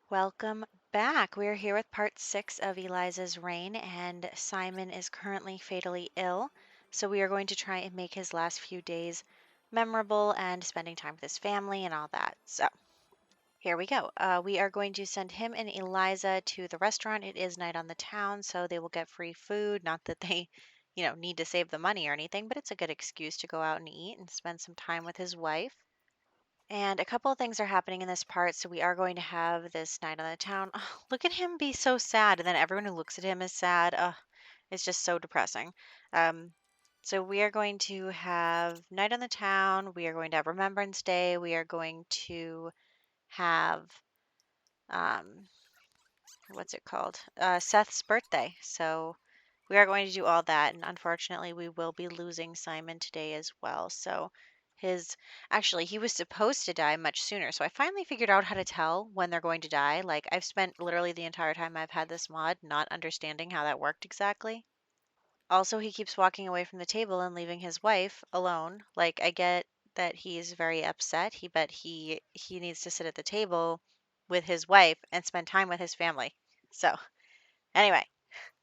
Welcome back. We're here with part 6 of Eliza's reign, and Simon is currently fatally ill. So we are going to try and make his last few days memorable and spending time with his family and all that. So here we go. We are going to send him and Eliza to the restaurant. It is night on the town, so they will get free food. Not that they, need to save the money or anything, but it's a good excuse to go out and eat and spend some time with his wife. And a couple of things are happening in this part. So we are going to have this night on the town. Oh, look at him be so sad. And then everyone who looks at him is sad. It's just so depressing. Um, so we are going to have night on the town. We are going to have Remembrance Day. We are going to have, um, what's it called? Seth's birthday. So we are going to do all that, and unfortunately, we will be losing Simon today as well. So, his actually, he was supposed to die much sooner. So, I finally figured out how to tell when they're going to die. Like, I've spent literally the entire time I've had this mod not understanding how that worked exactly. Also, he keeps walking away from the table and leaving his wife alone. Like, I get that he's very upset. He needs to sit at the table with his wife and spend time with his family. So, anyway,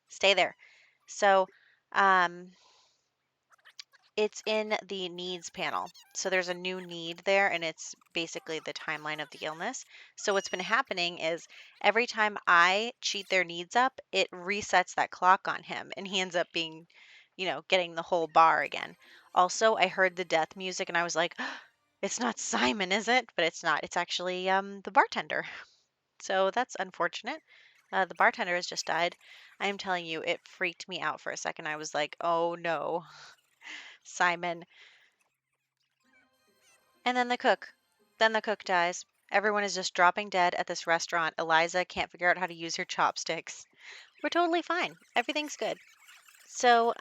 stay there. So, um, it's in the needs panel. So there's a new need there, and it's basically the timeline of the illness. So what's been happening is every time I cheat their needs up, it resets that clock on him, and he ends up being, getting the whole bar again. Also, I heard the death music, and I was like, it's not Simon, is it? But it's not. It's actually the bartender. So that's unfortunate. The bartender has just died. I am telling you, it freaked me out for a second. I was like, oh no, Simon. And then the cook. Then the cook dies. Everyone is just dropping dead at this restaurant. Eliza can't figure out how to use her chopsticks. We're totally fine. Everything's good. So,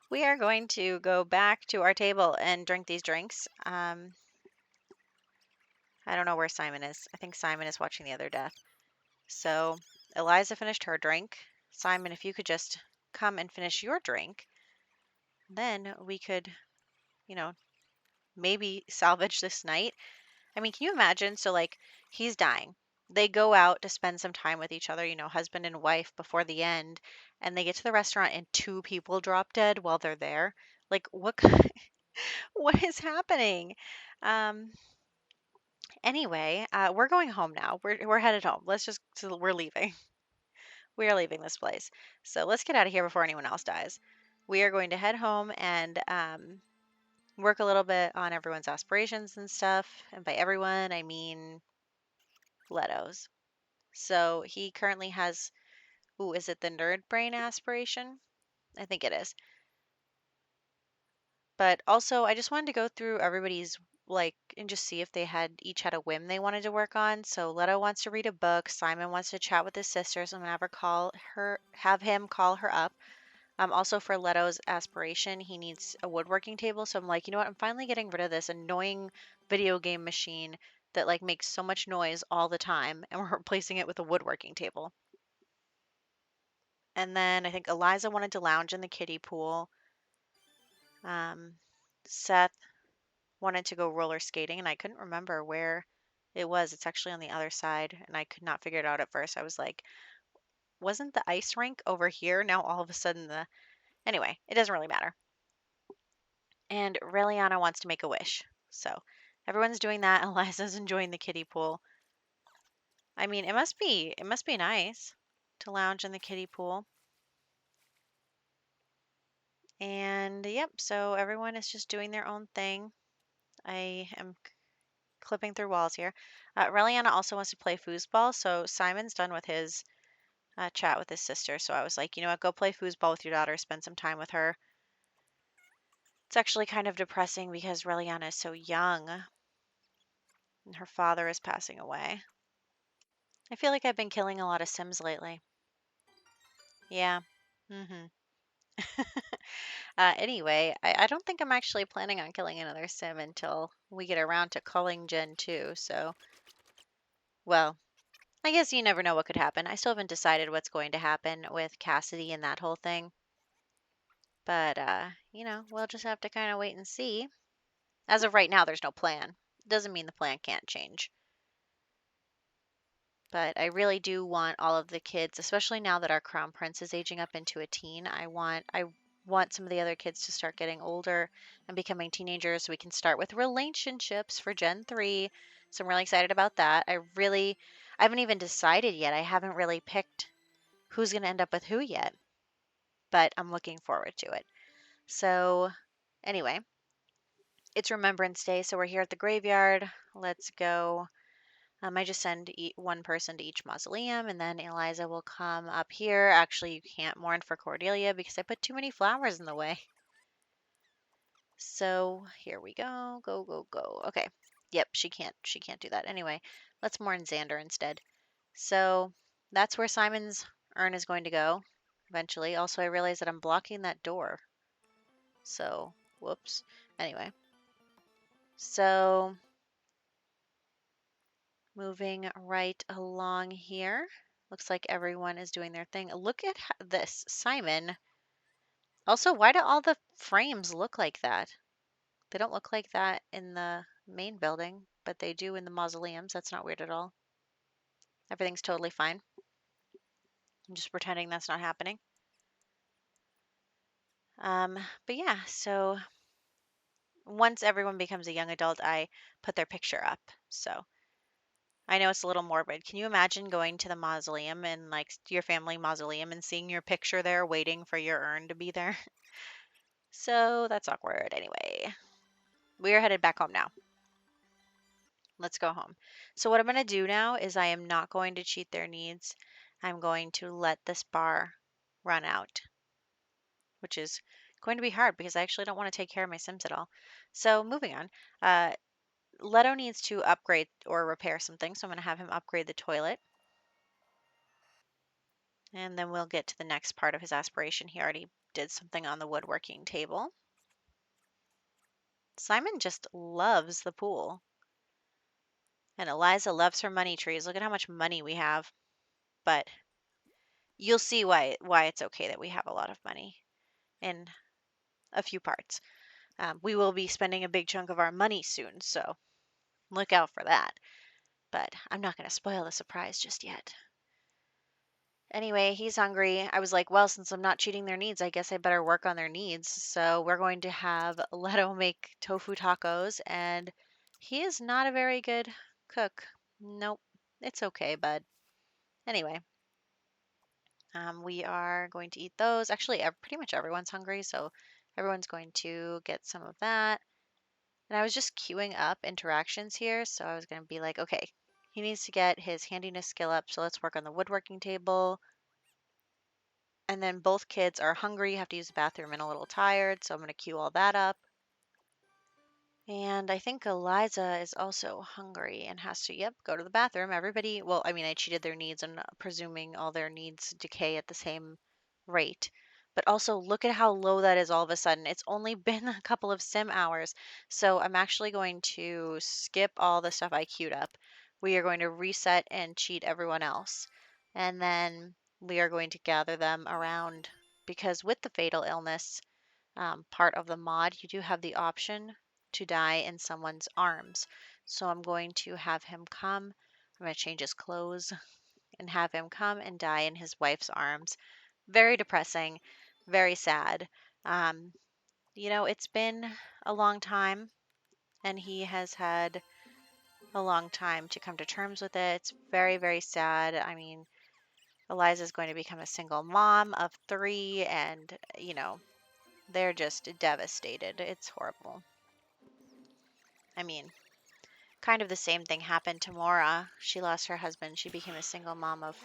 we are going to go back to our table and drink these drinks. I don't know where Simon is. I think Simon is watching the other death. So, Eliza finished her drink. Simon, if you could just come and finish your drink, then we could, you know, maybe salvage this night. I mean, can you imagine? So, like, he's dying. They go out to spend some time with each other, husband and wife before the end, and they get to the restaurant and two people drop dead while they're there. Like, what is happening? Um, anyway, we're going home now. We're headed home. So we're leaving. We are leaving this place. So let's get out of here before anyone else dies. We are going to head home and work a little bit on everyone's aspirations and stuff. And by everyone, I mean Leto's. So he currently has, ooh, is it the nerd brain aspiration? I think it is. But also, I just wanted to go through everybody's and just see if they each had a whim they wanted to work on. So Leto wants to read a book. Simon wants to chat with his sister, so I'm gonna have him call her up. Also for Leto's aspiration, he needs a woodworking table. So I'm like, you know what? I'm finally getting rid of this annoying video game machine that makes so much noise all the time, and we're replacing it with a woodworking table. And then I think Eliza wanted to lounge in the kiddie pool. Um, Seth wanted to go roller skating, and I couldn't remember where it was. It's actually on the other side, and I could not figure it out at first. I was like, wasn't the ice rink over here? Now all of a sudden Anyway, it doesn't really matter. And Reliana wants to make a wish. So everyone's doing that. Eliza's enjoying the kiddie pool. I mean, it must be nice to lounge in the kiddie pool. And yep, so everyone is just doing their own thing. I am clipping through walls here. Reliana also wants to play foosball, so Simon's done with his chat with his sister. So I was like, you know what, go play foosball with your daughter, spend some time with her. It's actually kind of depressing because Reliana is so young and her father is passing away. I feel like I've been killing a lot of Sims lately. Yeah. Mm-hmm. Anyway, I don't think I'm actually planning on killing another Sim until we get around to culling Gen 2. So, well, I guess you never know what could happen. I still haven't decided what's going to happen with Cassidy and that whole thing. But, we'll just have to kind of wait and see. As of right now, there's no plan. Doesn't mean the plan can't change. But I really do want all of the kids, especially now that our crown prince is aging up into a teen. I want some of the other kids to start getting older and becoming teenagers so we can start with relationships for Gen 3. So I'm really excited about that. I haven't even decided yet. I haven't really picked who's going to end up with who yet, but I'm looking forward to it. So anyway, it's Remembrance Day, so we're here at the graveyard. Let's go. I just send one person to each mausoleum, and then Eliza will come up here. Actually, you can't mourn for Cordelia because I put too many flowers in the way. So here we go. Go, go, go. Okay. Yep, she can't do that. Anyway, let's mourn Xander instead. So that's where Simon's urn is going to go eventually. Also, I realize that I'm blocking that door. So, whoops. Anyway, so moving right along here. Looks like everyone is doing their thing. Look at this, Simon. Also, why do all the frames look like that? They don't look like that in the main building, but they do in the mausoleums. That's not weird at all. Everything's totally fine. I'm just pretending that's not happening. But yeah, so once everyone becomes a young adult, I put their picture up. So I know it's a little morbid. Can you imagine going to the mausoleum and like your family mausoleum and seeing your picture there waiting for your urn to be there? So that's awkward. Anyway, we are headed back home now. Let's go home. So what I'm going to do now is I am not going to cheat their needs. I'm going to let this bar run out, which is going to be hard because I actually don't want to take care of my Sims at all. So moving on. Leto needs to upgrade or repair something, so I'm going to have him upgrade the toilet. And then we'll get to the next part of his aspiration. He already did something on the woodworking table. Simon just loves the pool. And Eliza loves her money trees. Look at how much money we have. But you'll see why it's okay that we have a lot of money in a few parts. We will be spending a big chunk of our money soon, so look out for that. But I'm not going to spoil the surprise just yet. Anyway, he's hungry. I was like, well, since I'm not cheating their needs, I guess I better work on their needs. So we're going to have Leto make tofu tacos, and he is not a very good cook. Nope, it's okay, bud. Anyway, we are going to eat those. Actually, pretty much everyone's hungry, so everyone's going to get some of that. And I was just queuing up interactions here, so I was going to be like, okay, he needs to get his handiness skill up, so let's work on the woodworking table. And then both kids are hungry, have to use the bathroom and a little tired, so I'm going to queue all that up. And I think Eliza is also hungry and has to, yep, go to the bathroom. Everybody, well, I mean, I cheated their needs and presuming all their needs decay at the same rate. But also, look at how low that is all of a sudden. It's only been a couple of sim hours. So I'm actually going to skip all the stuff I queued up. We are going to reset and cheat everyone else. And then we are going to gather them around because with the fatal illness, part of the mod, you do have the option to die in someone's arms. So I'm going to have him come. I'm going to change his clothes and have him come and die in his wife's arms. Very depressing, very sad. Um, it's been a long time, and he has had a long time to come to terms with it. It's very, very sad. I mean, Eliza is going to become a single mom of 3, and, they're just devastated. It's horrible. I mean, kind of the same thing happened to Mora. She lost her husband. She became a single mom of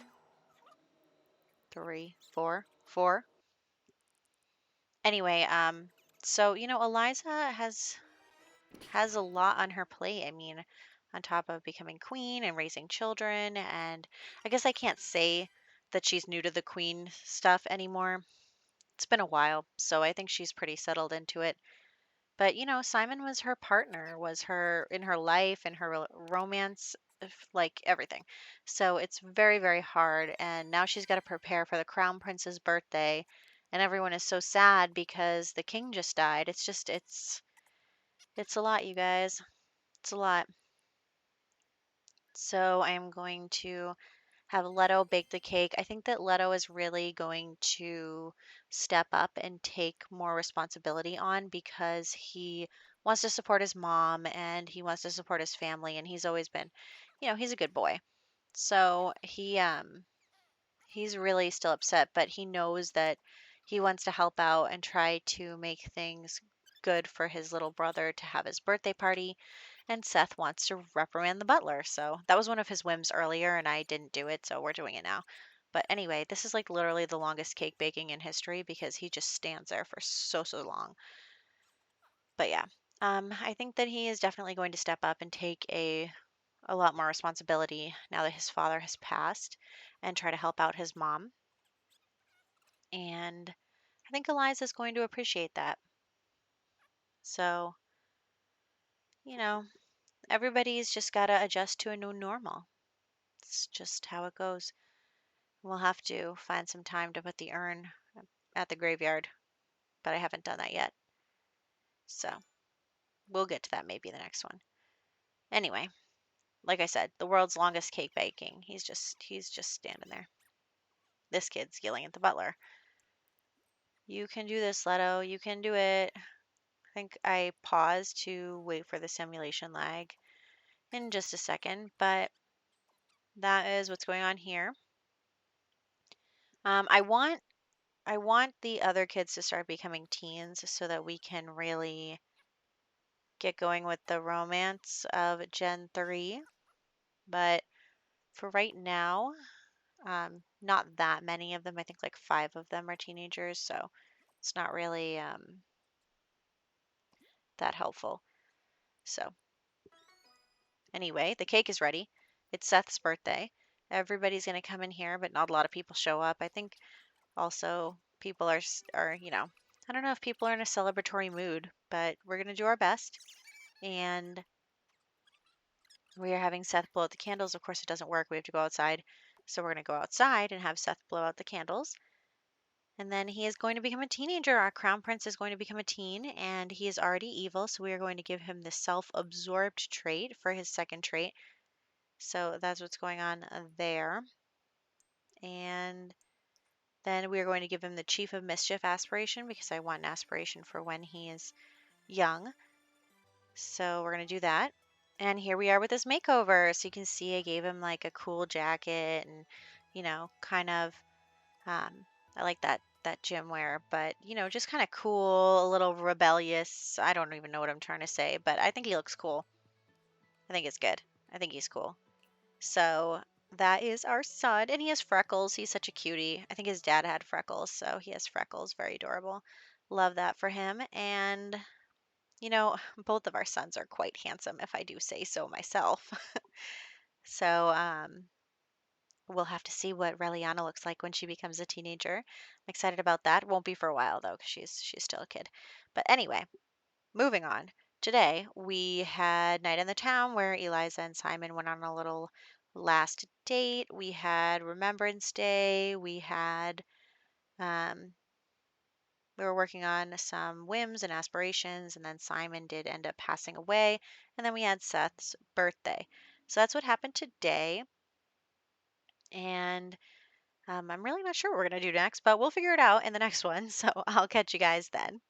3, 4, 4. Anyway, so Eliza has a lot on her plate. I mean, on top of becoming queen and raising children, and I guess I can't say that she's new to the queen stuff anymore. It's been a while, so I think she's pretty settled into it. But, Simon was her partner, was her in her life and her romance, like everything. So it's very, very hard. And now she's got to prepare for the crown prince's birthday. And everyone is so sad because the king just died. It's a lot, you guys. It's a lot. So I'm going to have Leto bake the cake. I think that Leto is really going to step up and take more responsibility on because he wants to support his mom and he wants to support his family and he's always been, he's a good boy. So he's really still upset, but he knows that he wants to help out and try to make things good for his little brother to have his birthday party. And Seth wants to reprimand the butler. So that was one of his whims earlier, and I didn't do it, so we're doing it now. But anyway, this is like literally the longest cake baking in history because he just stands there for so long. But yeah, I think that he is definitely going to step up and take a lot more responsibility now that his father has passed and try to help out his mom. And I think Eliza's going to appreciate that. So, you know, everybody's just got to adjust to a new normal. It's just how it goes. We'll have to find some time to put the urn at the graveyard, but I haven't done that yet. So, we'll get to that maybe the next one. Anyway, like I said, the world's longest cake baking. He's just standing there. This kid's yelling at the butler. You can do this, Leto. You can do it. I think I paused to wait for the simulation lag in just a second, but that is what's going on here. I want the other kids to start becoming teens so that we can really get going with the romance of Gen 3. But for right now, not that many of them. I think like 5 of them are teenagers, so it's not really that helpful. So anyway, the cake is ready. It's Seth's birthday. Everybody's gonna come in here, but not a lot of people show up. I think also people are, I don't know if people are in a celebratory mood, but we're going to do our best. And we are having Seth blow out the candles. Of course, it doesn't work. We have to go outside. So we're going to go outside and have Seth blow out the candles. And then he is going to become a teenager. Our crown prince is going to become a teen, and he is already evil. So we are going to give him the self-absorbed trait for his second trait. So that's what's going on there. And then we are going to give him the Chief of Mischief aspiration because I want an aspiration for when he is young. So we're going to do that. And here we are with his makeover. So you can see I gave him like a cool jacket and, kind of, I like that gym wear, but, just kind of cool, a little rebellious. I don't even know what I'm trying to say, but I think he looks cool. I think it's good. I think he's cool. So that is our son, and he has freckles. He's such a cutie. I think his dad had freckles, so he has freckles. Very adorable. Love that for him. And, both of our sons are quite handsome, if I do say so myself. So we'll have to see what Reliana looks like when she becomes a teenager. I'm excited about that. Won't be for a while, though, because she's still a kid. But anyway, moving on. Today, we had Night in the Town where Eliza and Simon went on a little last date. We had Remembrance Day. Um, we were working on some whims and aspirations, and then Simon did end up passing away. And then we had Seth's birthday. So that's what happened today. And I'm really not sure what we're going to do next, but we'll figure it out in the next one. So I'll catch you guys then.